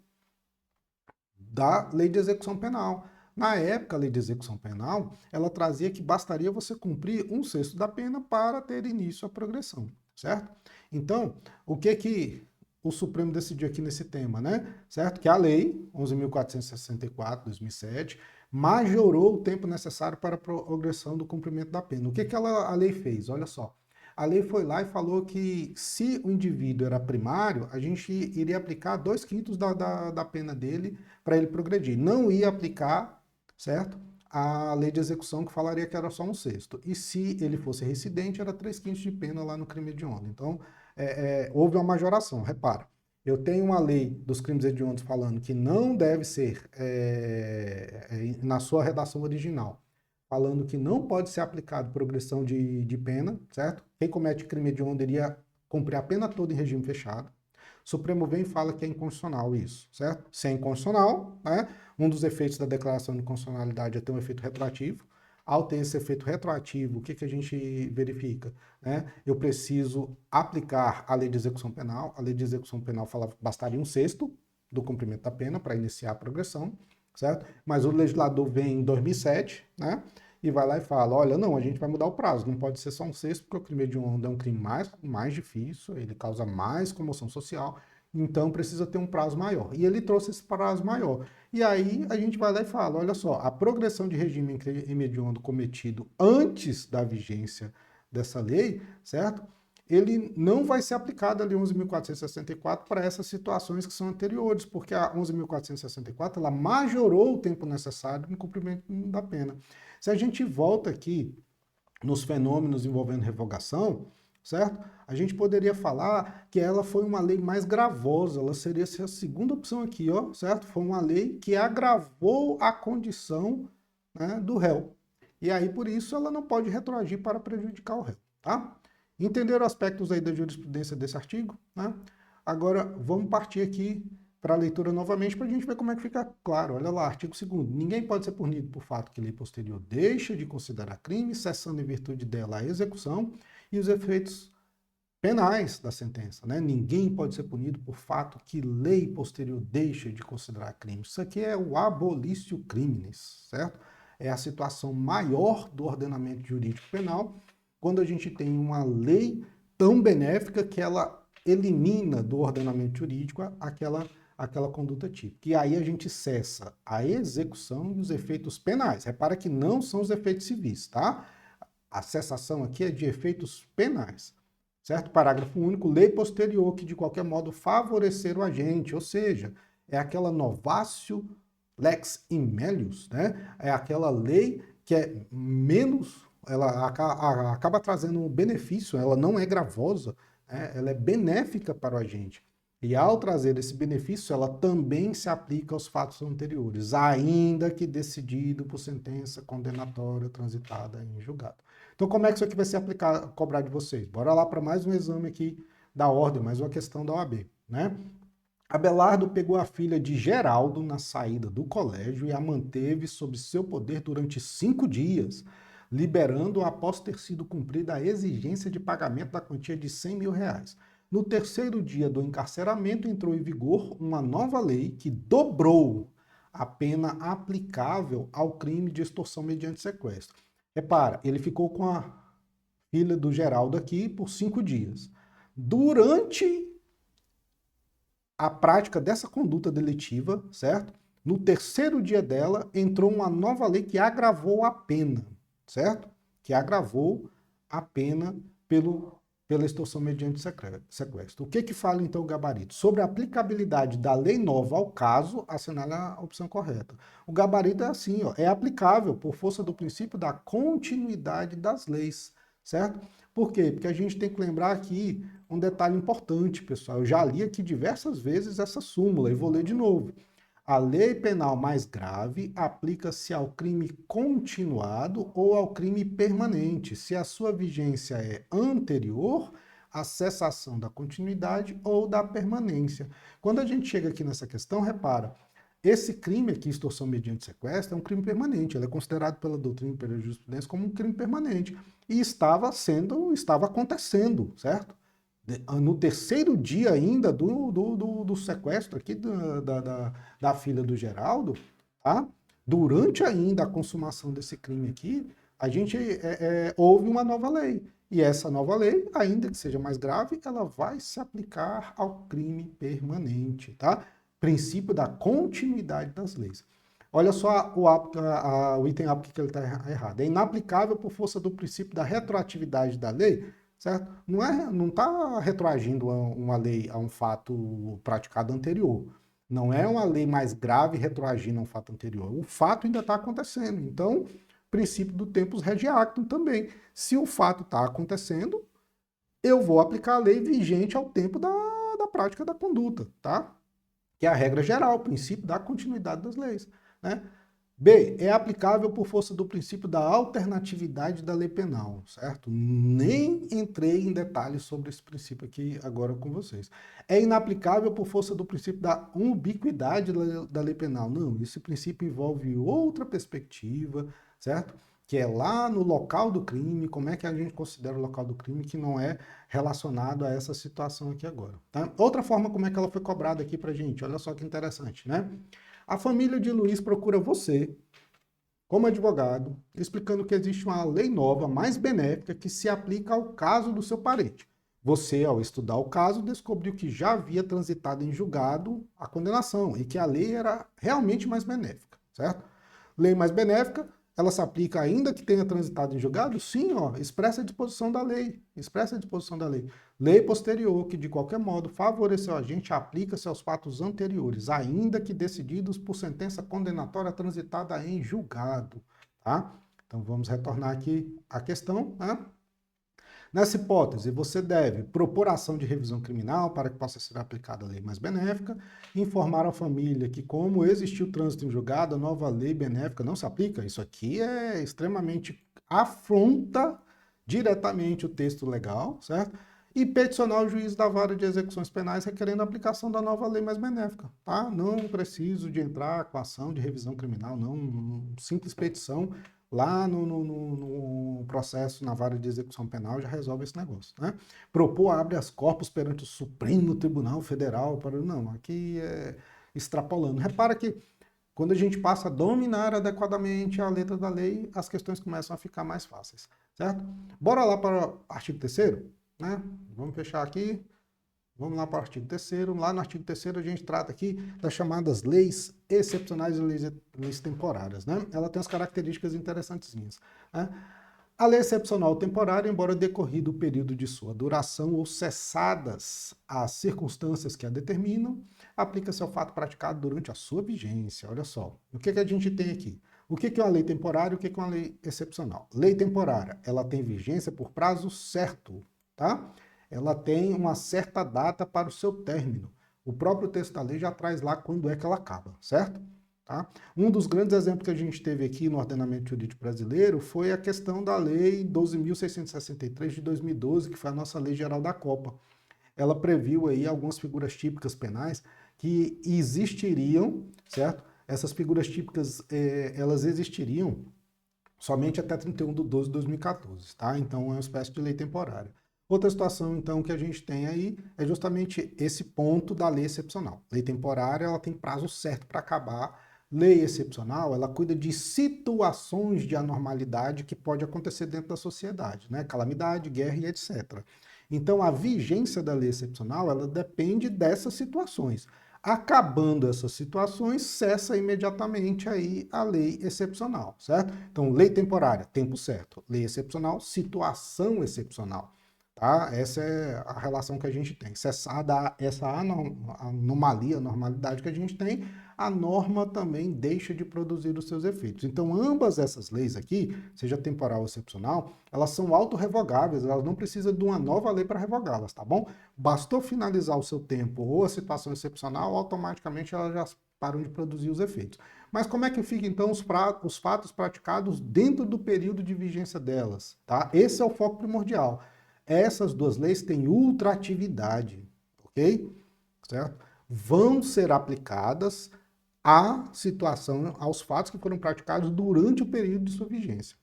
da Lei de Execução Penal. Na época, a Lei de Execução Penal, ela trazia que bastaria você cumprir 1/6 da pena para ter início à progressão, certo? Então, o que o Supremo decidiu aqui nesse tema, né? Certo? Que a Lei 11.464, 2007, majorou o tempo necessário para a progressão do cumprimento da pena. O que a lei fez? Olha só. A lei foi lá e falou que se o indivíduo era primário, a gente iria aplicar 2/5 da pena dele para ele progredir. Não ia aplicar, certo? A lei de execução que falaria que era só 1/6. E se ele fosse reincidente, era 3/5 de pena lá no crime hediondo. Então, houve uma majoração. Repara, eu tenho uma lei dos crimes hediondos falando que não deve ser, na sua redação original, falando que não pode ser aplicado progressão de pena, certo? Quem comete crime hediondo iria cumprir a pena toda em regime fechado. O Supremo vem e fala que é inconstitucional isso, certo? Se é inconstitucional, né, um dos efeitos da declaração de inconstitucionalidade é ter um efeito retroativo. Ao ter esse efeito retroativo, o que a gente verifica? Né? Eu preciso aplicar a lei de execução penal. A lei de execução penal fala que bastaria 1/6 do cumprimento da pena para iniciar a progressão, certo? Mas o legislador vem em 2007, né? E vai lá e fala, olha, não, a gente vai mudar o prazo, não pode ser só 1/6, porque o crime hediondo é um crime mais difícil, ele causa mais comoção social, então precisa ter um prazo maior. E ele trouxe esse prazo maior. E aí a gente vai lá e fala, olha só, a progressão de regime em crime hediondo cometido antes da vigência dessa lei, certo? Ele não vai ser aplicado ali 11.464 para essas situações que são anteriores, porque a 11.464 ela majorou o tempo necessário no cumprimento da pena. Se a gente volta aqui nos fenômenos envolvendo revogação, certo? A gente poderia falar que ela foi uma lei mais gravosa, ela seria a segunda opção aqui, ó, certo? Foi uma lei que agravou a condição, né, do réu. E aí, por isso, ela não pode retroagir para prejudicar o réu, tá? Entenderam aspectos aí da jurisprudência desse artigo, né? Agora, vamos partir aqui para a leitura novamente para a gente ver como é que fica claro. Olha lá, artigo 2º. Ninguém pode ser punido por fato que lei posterior deixa de considerar crime, cessando em virtude dela a execução e os efeitos penais da sentença, né? Ninguém pode ser punido por fato que lei posterior deixa de considerar crime. Isso aqui é o abolitio criminis, certo? É a situação maior do ordenamento jurídico penal, quando a gente tem uma lei tão benéfica que ela elimina do ordenamento jurídico aquela conduta típica. E aí a gente cessa a execução e os efeitos penais. Repara que não são os efeitos civis, tá? A cessação aqui é de efeitos penais, certo? Parágrafo único, lei posterior que de qualquer modo favorecer o agente, ou seja, é aquela novatio lex in melius, né? É aquela lei que é menos, ela acaba trazendo um benefício, ela não é gravosa, né? Ela é benéfica para o agente. E ao trazer esse benefício, ela também se aplica aos fatos anteriores, ainda que decidido por sentença condenatória transitada em julgado. Então, como é que isso aqui vai ser aplicado, cobrar de vocês? Bora lá para mais um exame aqui da ordem, mais uma questão da OAB, né? Abelardo pegou a filha de Geraldo na saída do colégio e a manteve sob seu poder durante 5 dias. liberando após ter sido cumprida a exigência de pagamento da quantia de R$100 mil. No terceiro dia do encarceramento, entrou em vigor uma nova lei que dobrou a pena aplicável ao crime de extorsão mediante sequestro. Repara, ele ficou com a filha do Geraldo aqui por 5 dias. Durante a prática dessa conduta delitiva, certo? No terceiro dia dela, entrou uma nova lei que agravou a pena, certo? Que agravou a pena pela extorsão mediante sequestro. O que fala então o gabarito? Sobre a aplicabilidade da lei nova ao caso, assinala a opção correta. O gabarito é assim, ó, é aplicável por força do princípio da continuidade das leis, certo? Por quê? Porque a gente tem que lembrar aqui um detalhe importante, pessoal. Eu já li aqui diversas vezes essa súmula e vou ler de novo. A lei penal mais grave aplica-se ao crime continuado ou ao crime permanente, se a sua vigência é anterior à cessação da continuidade ou da permanência. Quando a gente chega aqui nessa questão, repara, esse crime aqui, extorsão mediante sequestro, é um crime permanente. Ele é considerado pela doutrina e pela jurisprudência como um crime permanente. E estava acontecendo, certo? No terceiro dia ainda do sequestro aqui da filha do Geraldo, tá? Durante ainda a consumação desse crime aqui, a gente houve uma nova lei. E essa nova lei, ainda que seja mais grave, ela vai se aplicar ao crime permanente, tá? Princípio da continuidade das leis. Olha só o item A, porque ele está errado. É inaplicável por força do princípio da retroatividade da lei, certo? Não está retroagindo uma lei a um fato praticado anterior. Não é uma lei mais grave retroagindo a um fato anterior. O fato ainda está acontecendo. Então, princípio do tempus rege actum também. Se o fato está acontecendo, eu vou aplicar a lei vigente ao tempo da prática da conduta, tá? Que é a regra geral, o princípio da continuidade das leis, né? B, é aplicável por força do princípio da alternatividade da lei penal, certo? Nem entrei em detalhes sobre esse princípio aqui agora com vocês. É inaplicável por força do princípio da ubiquidade da lei penal. Não, esse princípio envolve outra perspectiva, certo? Que é lá no local do crime, como é que a gente considera o local do crime, que não é relacionado a essa situação aqui agora, tá? Outra forma como é que ela foi cobrada aqui pra gente, olha só que interessante, né? A família de Luiz procura você, como advogado, explicando que existe uma lei nova, mais benéfica, que se aplica ao caso do seu parente. Você, ao estudar o caso, descobriu que já havia transitado em julgado a condenação e que a lei era realmente mais benéfica, certo? Lei mais benéfica, ela se aplica ainda que tenha transitado em julgado? Sim, ó, expressa a disposição da lei, expressa a disposição da lei. Lei posterior, que de qualquer modo favoreceu a gente, aplica-se aos fatos anteriores, ainda que decididos por sentença condenatória transitada em julgado, tá? Então vamos retornar aqui à questão, né? Nessa hipótese, você deve propor ação de revisão criminal para que possa ser aplicada a lei mais benéfica, informar a família que, como existiu trânsito em julgado, a nova lei benéfica não se aplica. Isso aqui é extremamente afronta diretamente o texto legal, certo? E peticionar o juiz da vara de execuções penais requerendo a aplicação da nova lei mais benéfica, tá? Não preciso de entrar com ação de revisão criminal, não. Simples petição lá no processo na vara de execução penal já resolve esse negócio, né? Propor habeas corpus perante o Supremo Tribunal Federal, não, aqui é extrapolando. Repara que quando a gente passa a dominar adequadamente a letra da lei, as questões começam a ficar mais fáceis, certo? Bora lá para o artigo 3º, né? Vamos fechar aqui. Vamos lá para o artigo 3º. Lá no artigo 3º a gente trata aqui das chamadas leis excepcionais e leis temporárias, né? Ela tem as características interessantezinhas, né? A lei excepcional temporária, embora decorrido o período de sua duração ou cessadas as circunstâncias que a determinam, aplica-se ao fato praticado durante a sua vigência. Olha só, o que a gente tem aqui? O que é uma lei temporária e o que é uma lei excepcional? Lei temporária, ela tem vigência por prazo certo, tá? Ela tem uma certa data para o seu término. O próprio texto da lei já traz lá quando é que ela acaba, certo? Tá? Um dos grandes exemplos que a gente teve aqui no ordenamento jurídico brasileiro foi a questão da Lei 12.663 de 2012, que foi a nossa Lei Geral da Copa. Ela previu aí algumas figuras típicas penais que existiriam, certo? Essas figuras típicas, elas existiriam somente até 31/12/2014, tá? Então é uma espécie de lei temporária. Outra situação, então, que a gente tem aí é justamente esse ponto da lei excepcional. Lei temporária, ela tem prazo certo para acabar. Lei excepcional, ela cuida de situações de anormalidade que pode acontecer dentro da sociedade, né? Calamidade, guerra e etc. Então, a vigência da lei excepcional, ela depende dessas situações. Acabando essas situações, cessa imediatamente aí a lei excepcional, certo? Então, lei temporária, tempo certo. Lei excepcional, situação excepcional. Tá? Essa é a relação que a gente tem. Cessada essa anomalia, normalidade que a gente tem, a norma também deixa de produzir os seus efeitos. Então, ambas essas leis aqui, seja temporal ou excepcional, elas são autorrevogáveis, elas não precisam de uma nova lei para revogá-las, tá bom? Bastou finalizar o seu tempo ou a situação excepcional, automaticamente elas já param de produzir os efeitos. Mas como é que fica então os fatos praticados dentro do período de vigência delas, tá? Esse é o foco primordial. Essas duas leis têm ultratividade, ok? Certo? Vão ser aplicadas à situação, aos fatos que foram praticados durante o período de sua vigência.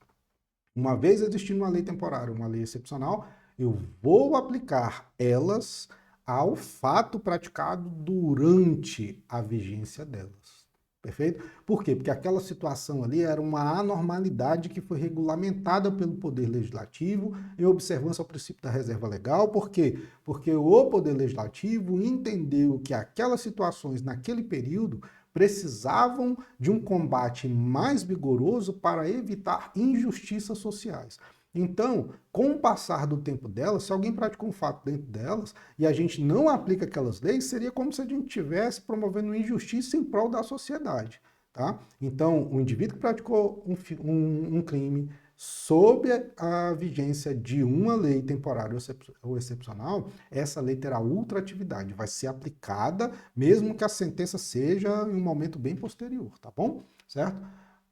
Uma vez existindo uma lei temporária, uma lei excepcional, eu vou aplicar elas ao fato praticado durante a vigência delas. Perfeito? Por quê? Porque aquela situação ali era uma anormalidade que foi regulamentada pelo Poder Legislativo em observância ao princípio da reserva legal. Por quê? Porque o Poder Legislativo entendeu que aquelas situações naquele período precisavam de um combate mais vigoroso para evitar injustiças sociais. Então, com o passar do tempo delas, se alguém praticou um fato dentro delas e a gente não aplica aquelas leis, seria como se a gente estivesse promovendo injustiça em prol da sociedade. Tá? Então, o indivíduo que praticou um crime sob a vigência de uma lei temporária ou excepcional, essa lei terá ultratividade, vai ser aplicada mesmo que a sentença seja em um momento bem posterior, tá bom? Certo?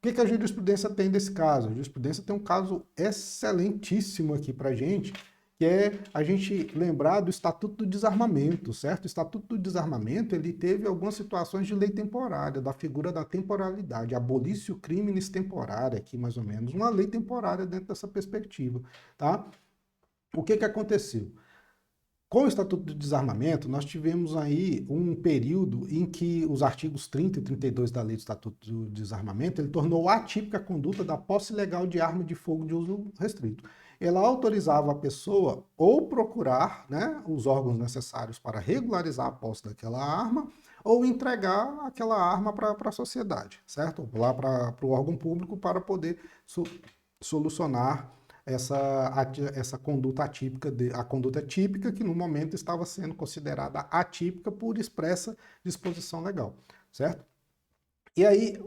O que a jurisprudência tem desse caso? A jurisprudência tem um caso excelentíssimo aqui para a gente, que é a gente lembrar do Estatuto do Desarmamento, certo? O Estatuto do Desarmamento, ele teve algumas situações de lei temporária, da figura da temporalidade, abolício criminis temporária, aqui mais ou menos, uma lei temporária dentro dessa perspectiva, tá? O que aconteceu? Com o Estatuto do Desarmamento, nós tivemos aí um período em que os artigos 30 e 32 da Lei do Estatuto do Desarmamento, ele tornou atípica a conduta da posse ilegal de arma de fogo de uso restrito. Ela autorizava a pessoa ou procurar, né, os órgãos necessários para regularizar a posse daquela arma ou entregar aquela arma para a sociedade, certo? Lá para o órgão público para poder solucionar essa conduta atípica, a conduta típica que no momento estava sendo considerada atípica por expressa disposição legal, certo? E aí,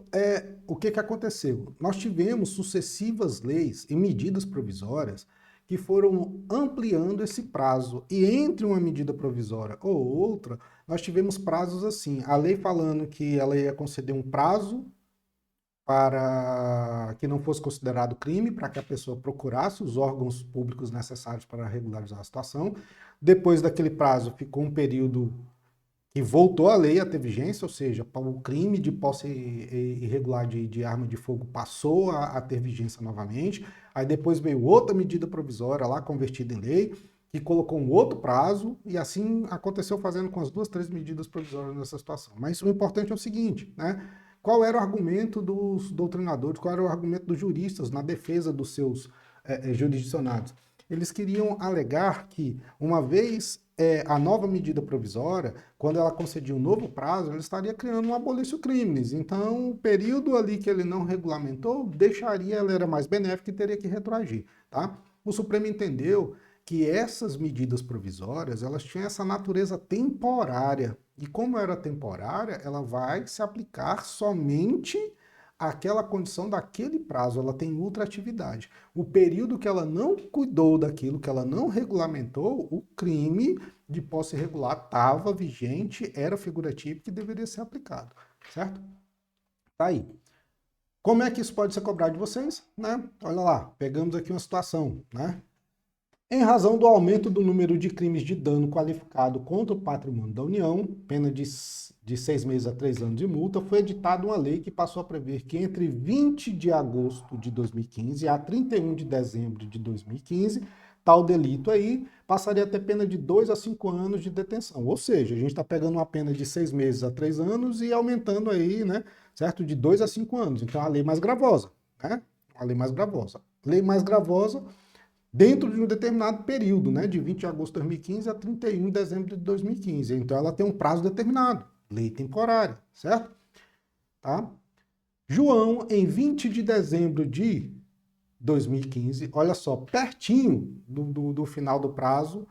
o que aconteceu? Nós tivemos sucessivas leis e medidas provisórias que foram ampliando esse prazo. E entre uma medida provisória ou outra, nós tivemos prazos assim. A lei falando que ela ia conceder um prazo para que não fosse considerado crime, para que a pessoa procurasse os órgãos públicos necessários para regularizar a situação. Depois daquele prazo, ficou um período que voltou a lei a ter vigência, ou seja, o crime de posse irregular de arma de fogo passou a ter vigência novamente. Aí depois veio outra medida provisória lá, convertida em lei, que colocou um outro prazo, e assim aconteceu fazendo com as 2, 3 medidas provisórias nessa situação. Mas o importante é o seguinte, né? Qual era o argumento dos doutrinadores, qual era o argumento dos juristas na defesa dos seus jurisdicionados? Eles queriam alegar que, uma vez a nova medida provisória, quando ela concedia um novo prazo, ela estaria criando um abolício crimes. Então, o período ali que ele não regulamentou, ela era mais benéfica e teria que retroagir, tá? O Supremo entendeu que essas medidas provisórias, elas tinham essa natureza temporária. E como era temporária, ela vai se aplicar somente àquela condição daquele prazo, ela tem ultratividade. O período que ela não cuidou daquilo, que ela não regulamentou, o crime de posse irregular estava vigente, era figura típica e deveria ser aplicado, certo? Tá aí. Como é que isso pode ser cobrado de vocês? Né? Olha lá, pegamos aqui uma situação, né? Em razão do aumento do número de crimes de dano qualificado contra o patrimônio da União, pena de 6 meses a 3 anos de multa, foi editada uma lei que passou a prever que entre 20 de agosto de 2015 a 31 de dezembro de 2015, tal delito aí passaria a ter pena de 2 a 5 anos de detenção. Ou seja, a gente está pegando uma pena de 6 meses a 3 anos e aumentando aí, né, certo? De 2 a 5 anos. Então, é a lei mais gravosa, né? A lei mais gravosa. Lei mais gravosa dentro de um determinado período, né, de 20 de agosto de 2015 a 31 de dezembro de 2015. Então ela tem um prazo determinado, lei temporária, certo? Tá? João, em 20 de dezembro de 2015, olha só, pertinho do final do prazo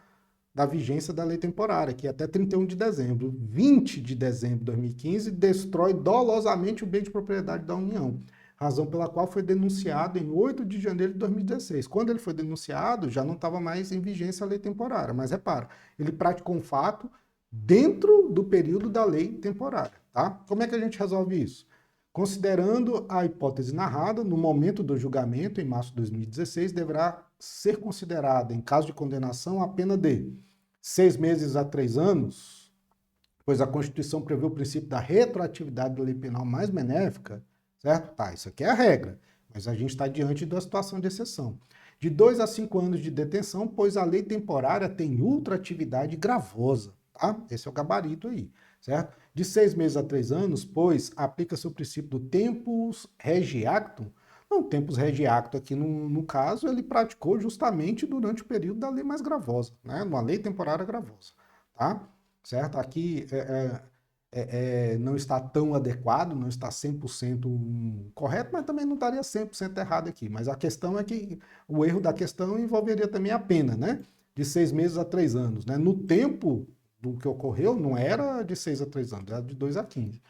da vigência da lei temporária, que é até 31 de dezembro. 20 de dezembro de 2015, destrói dolosamente o bem de propriedade da União, razão pela qual foi denunciado em 8 de janeiro de 2016. Quando ele foi denunciado, já não estava mais em vigência a lei temporária, mas repara, ele praticou um fato dentro do período da lei temporária, tá? Como é que a gente resolve isso? Considerando a hipótese narrada, no momento do julgamento, em março de 2016, deverá ser considerada, em caso de condenação, a pena de 6 meses a 3 anos, pois a Constituição prevê o princípio da retroatividade da lei penal mais benéfica, certo? Tá, isso aqui é a regra, mas a gente está diante de uma situação de exceção. De 2 a 5 anos de detenção, pois a lei temporária tem ultraatividade gravosa, tá? Esse é o gabarito aí, certo? De 6 meses a 3 anos, pois aplica-se o princípio do tempus regi actum. Não, tempus regi actum aqui no caso, ele praticou justamente durante o período da lei mais gravosa, né? Uma lei temporária gravosa, tá? Certo? Aqui não está tão adequado, não está 100% correto, mas também não estaria 100% errado aqui. Mas a questão é que o erro da questão envolveria também a pena, né? De 6 meses a 3 anos, né? No tempo do que ocorreu, não era de 6 a 3 anos, era de 2 a 15,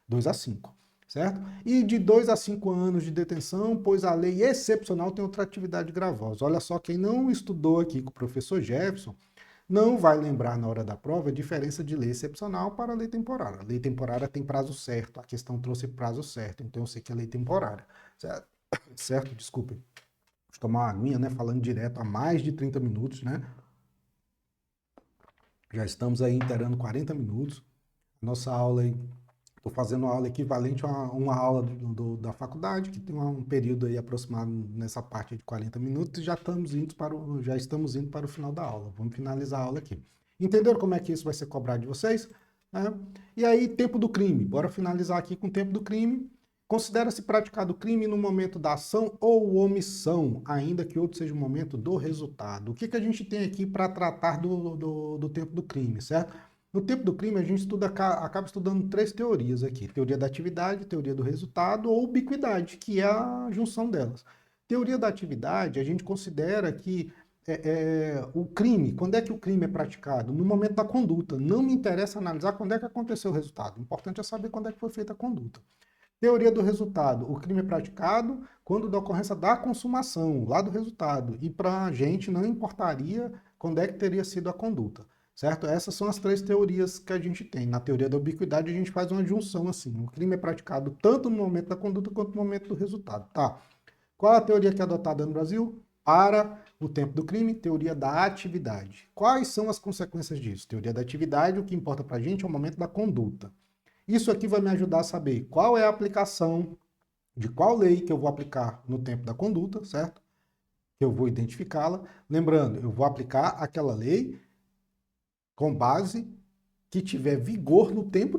2 a 5, certo? E de 2 a 5 anos de detenção, pois a lei excepcional tem outra atividade gravosa. Olha só, quem não estudou aqui com o professor Jefferson, não vai lembrar na hora da prova a diferença de lei excepcional para a lei temporária. A lei temporária tem prazo certo, a questão trouxe prazo certo, então eu sei que é lei temporária, certo? Certo? Desculpem. Vou tomar uma aguinha, né? Falando direto há mais de 30 minutos, né? Já estamos aí inteirando 40 minutos. Nossa aula aí, estou fazendo uma aula equivalente a uma aula da faculdade, que tem um período aí aproximado nessa parte de 40 minutos, e já estamos indo para o final da aula. Vamos finalizar a aula aqui. Entenderam como é que isso vai ser cobrado de vocês? E aí, tempo do crime. Bora finalizar aqui com o tempo do crime. Considera-se praticado o crime no momento da ação ou omissão, ainda que outro seja o momento do resultado. O que a gente tem aqui para tratar do tempo do crime, certo? No tempo do crime, a gente acaba estudando 3 teorias aqui. Teoria da atividade, teoria do resultado ou ubiquidade, que é a junção delas. Teoria da atividade, a gente considera que o crime, quando é que o crime é praticado? No momento da conduta. Não me interessa analisar quando é que aconteceu o resultado. O importante é saber quando é que foi feita a conduta. Teoria do resultado. O crime é praticado quando da ocorrência da consumação, lá do resultado. E para a gente não importaria quando é que teria sido a conduta, certo? Essas são as 3 teorias que a gente tem. Na teoria da ubiquidade a gente faz uma junção assim. O crime é praticado tanto no momento da conduta quanto no momento do resultado, tá? Qual a teoria que é adotada no Brasil? Para o tempo do crime, teoria da atividade. Quais são as consequências disso? Teoria da atividade, o que importa para a gente é o momento da conduta. Isso aqui vai me ajudar a saber qual é a aplicação de qual lei que eu vou aplicar no tempo da conduta, certo? Que eu vou identificá-la. Lembrando, eu vou aplicar aquela lei com base que tiver vigor no tempo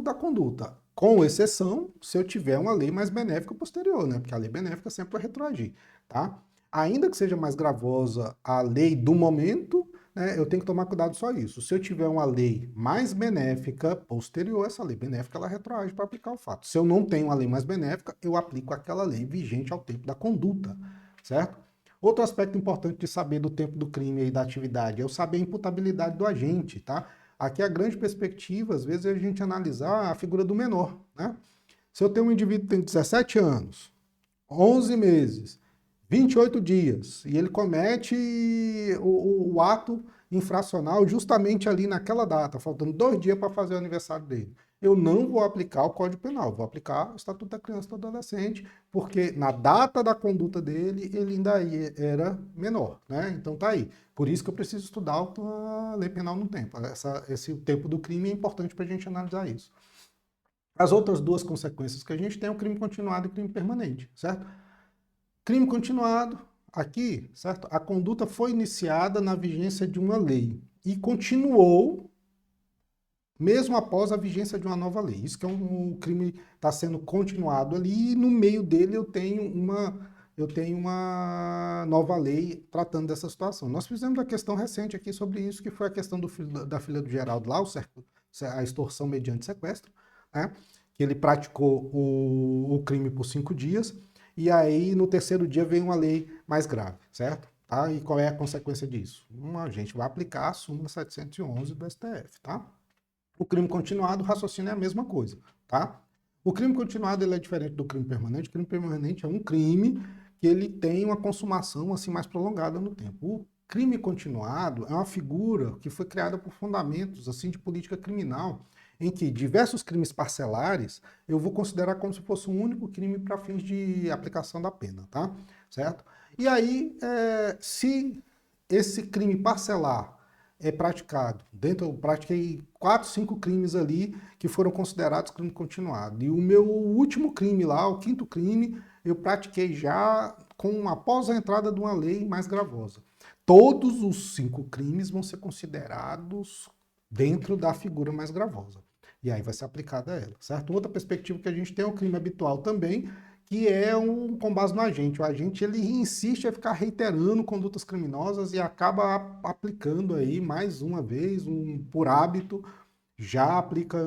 da conduta. Com exceção, se eu tiver uma lei mais benéfica posterior, né? Porque a lei benéfica sempre vai retroagir, tá? Ainda que seja mais gravosa a lei do momento, né, eu tenho que tomar cuidado só isso. Se eu tiver uma lei mais benéfica posterior, essa lei benéfica ela retroage para aplicar o fato. Se eu não tenho uma lei mais benéfica, eu aplico aquela lei vigente ao tempo da conduta, certo? Outro aspecto importante de saber do tempo do crime e da atividade é eu saber a imputabilidade do agente, tá? Aqui a grande perspectiva, às vezes, é a gente analisar a figura do menor, né? Se eu tenho um indivíduo que tem 17 anos, 11 meses, 28 dias, e ele comete o ato infracional justamente ali naquela data, faltando 2 dias para fazer o aniversário dele. eu não vou aplicar o Código Penal, vou aplicar o Estatuto da Criança e do Adolescente, porque na data da conduta dele, ele ainda era menor, né? Então tá aí. Por isso que eu preciso estudar a lei penal no tempo. Esse tempo do crime é importante para a gente analisar isso. As outras duas consequências que a gente tem é o crime continuado e o crime permanente, certo? Crime continuado, aqui, certo? A conduta foi iniciada na vigência de uma lei e continuou mesmo após a vigência de uma nova lei. Isso que é um crime está sendo continuado ali e no meio dele eu tenho uma nova lei tratando dessa situação. Nós fizemos uma questão recente aqui sobre isso, que foi a questão da filha do Geraldo lá, a extorsão mediante sequestro, né? Que ele praticou o crime por 5 dias, e aí no terceiro dia veio uma lei mais grave, certo? Tá? E qual é a consequência disso? A gente vai aplicar a súmula 711 do STF, tá? O crime continuado, o raciocínio é a mesma coisa, tá? O crime continuado ele é diferente do crime permanente. O crime permanente é um crime que ele tem uma consumação assim mais prolongada no tempo. O crime continuado é uma figura que foi criada por fundamentos assim de política criminal, em que diversos crimes parcelares eu vou considerar como se fosse um único crime para fins de aplicação da pena, tá? Certo? E aí, se esse crime parcelar é praticado. Eu pratiquei 4, 5 crimes ali que foram considerados crime continuado. E o meu último crime lá, o quinto crime, eu pratiquei já após a entrada de uma lei mais gravosa. Todos os 5 crimes vão ser considerados dentro da figura mais gravosa. E aí vai ser aplicada a ela, certo? Outra perspectiva que a gente tem é o crime habitual também, que é com base no agente. O agente ele insiste a ficar reiterando condutas criminosas e acaba aplicando aí mais uma vez, por hábito, já aplica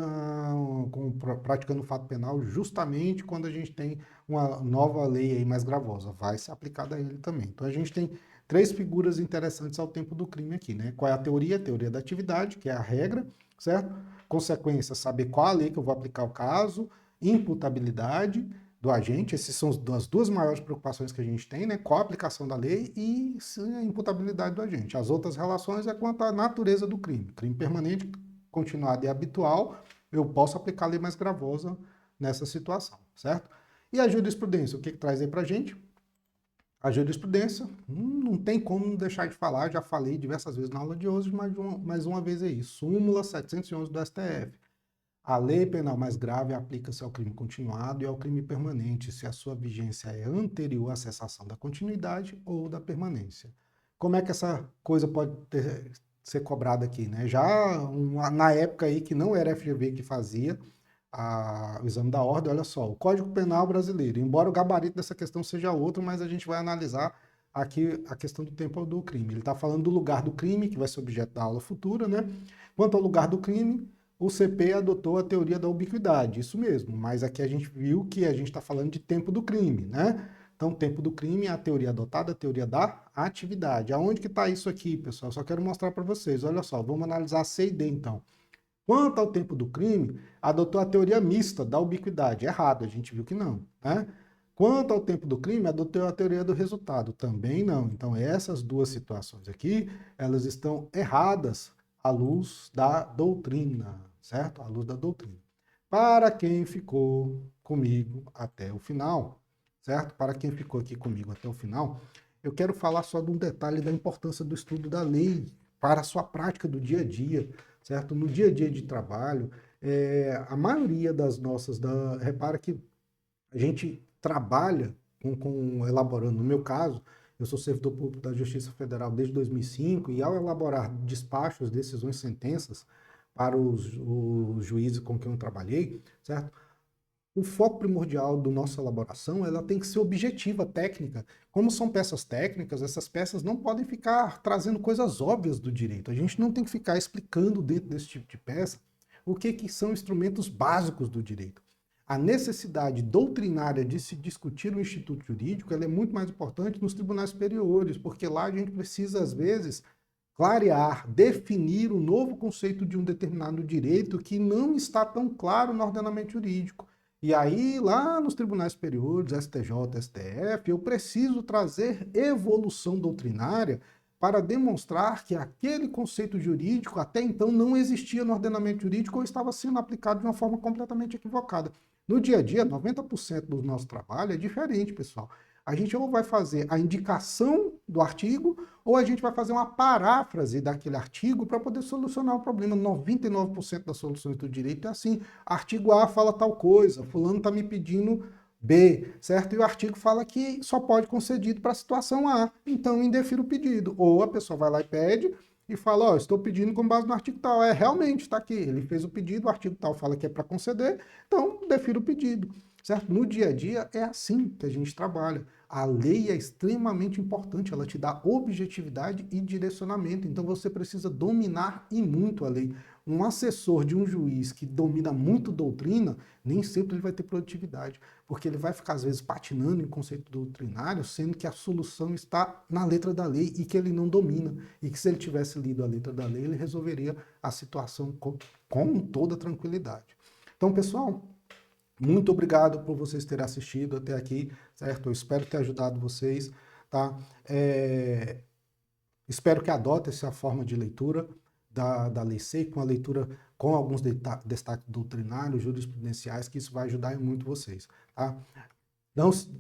praticando o fato penal justamente quando a gente tem uma nova lei aí mais gravosa. Vai ser aplicada a ele também. Então a gente tem 3 figuras interessantes ao tempo do crime aqui, né? Qual é a teoria? A teoria da atividade, que é a regra, certo? Consequência, saber qual a lei que eu vou aplicar o caso, imputabilidade do agente, essas são as duas maiores preocupações que a gente tem, né? Qual a aplicação da lei e a imputabilidade do agente. As outras relações é quanto à natureza do crime. Crime permanente, continuado e habitual, eu posso aplicar a lei mais gravosa nessa situação, certo? E a jurisprudência, o que traz aí pra gente? A jurisprudência, não tem como deixar de falar, já falei diversas vezes na aula de hoje, mas mais uma vez aí, súmula 711 do STF. A lei penal mais grave aplica-se ao crime continuado e ao crime permanente, se a sua vigência é anterior à cessação da continuidade ou da permanência. Como é que essa coisa pode ser cobrada aqui, né? Já na época aí que não era a FGV que fazia o exame da ordem, olha só, o Código Penal brasileiro, embora o gabarito dessa questão seja outro, mas a gente vai analisar aqui a questão do tempo do crime. Ele está falando do lugar do crime, que vai ser objeto da aula futura, né? Quanto ao lugar do crime, o CP adotou a teoria da ubiquidade, isso mesmo, mas aqui a gente viu que a gente está falando de tempo do crime, né? Então, tempo do crime é a teoria adotada, a teoria da atividade. Aonde que está isso aqui, pessoal? Só quero mostrar para vocês. Olha só, vamos analisar C e D, então. Quanto ao tempo do crime, adotou a teoria mista da ubiquidade. Errado, a gente viu que não, né? Quanto ao tempo do crime, adotou a teoria do resultado. Também não. Então, essas duas situações aqui, elas estão erradas à luz da doutrina, certo? À luz da doutrina. Para quem ficou comigo até o final, certo? Para quem ficou aqui comigo até o final, eu quero falar só de um detalhe da importância do estudo da lei para a sua prática do dia a dia, certo? No dia a dia de trabalho, a maioria das nossas, repara que a gente trabalha elaborando, no meu caso, eu sou servidor público da Justiça Federal desde 2005 e ao elaborar despachos, decisões, sentenças para os juízes com quem eu trabalhei, certo? O foco primordial da nossa elaboração, ela tem que ser objetiva, técnica. Como são peças técnicas, essas peças não podem ficar trazendo coisas óbvias do direito. A gente não tem que ficar explicando dentro desse tipo de peça o que são instrumentos básicos do direito. A necessidade doutrinária de se discutir o instituto jurídico, ela é muito mais importante nos tribunais superiores, porque lá a gente precisa, às vezes, clarear, definir um novo conceito de um determinado direito que não está tão claro no ordenamento jurídico. E aí, lá nos tribunais superiores, STJ, STF, eu preciso trazer evolução doutrinária para demonstrar que aquele conceito jurídico até então não existia no ordenamento jurídico ou estava sendo aplicado de uma forma completamente equivocada. No dia a dia, 90% do nosso trabalho é diferente, pessoal. A gente ou vai fazer a indicação do artigo ou a gente vai fazer uma paráfrase daquele artigo para poder solucionar o problema. 99% das soluções do direito é assim. Artigo A fala tal coisa, fulano está me pedindo B, certo? E o artigo fala que só pode concedido para a situação A, então indefiro o pedido. Ou a pessoa vai lá e pede e fala, ó, estou pedindo com base no artigo tal. É, realmente, está aqui, ele fez o pedido, o artigo tal fala que é para conceder, então defiro o pedido, certo? No dia a dia é assim que a gente trabalha. A lei é extremamente importante, ela te dá objetividade e direcionamento, então você precisa dominar e muito a lei. Um assessor de um juiz que domina muito doutrina, nem sempre ele vai ter produtividade, porque ele vai ficar, às vezes, patinando em conceito doutrinário, sendo que a solução está na letra da lei e que ele não domina, e que se ele tivesse lido a letra da lei, ele resolveria a situação com toda tranquilidade. Então, pessoal, muito obrigado por vocês terem assistido até aqui, certo? Eu espero ter ajudado vocês, tá? Espero que adotem essa forma de leitura da Lei Seca, uma leitura com alguns destaques doutrinários, jurisprudenciais, que isso vai ajudar muito vocês, tá?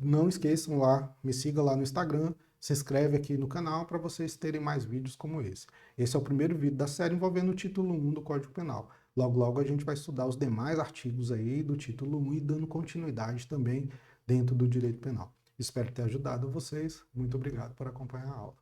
Não esqueçam lá, me siga lá no Instagram, se inscreve aqui no canal para vocês terem mais vídeos como esse. Esse é o primeiro vídeo da série envolvendo o título 1 do Código Penal. Logo, logo a gente vai estudar os demais artigos aí do título 1 e dando continuidade também dentro do direito penal. Espero ter ajudado vocês. Muito obrigado por acompanhar a aula.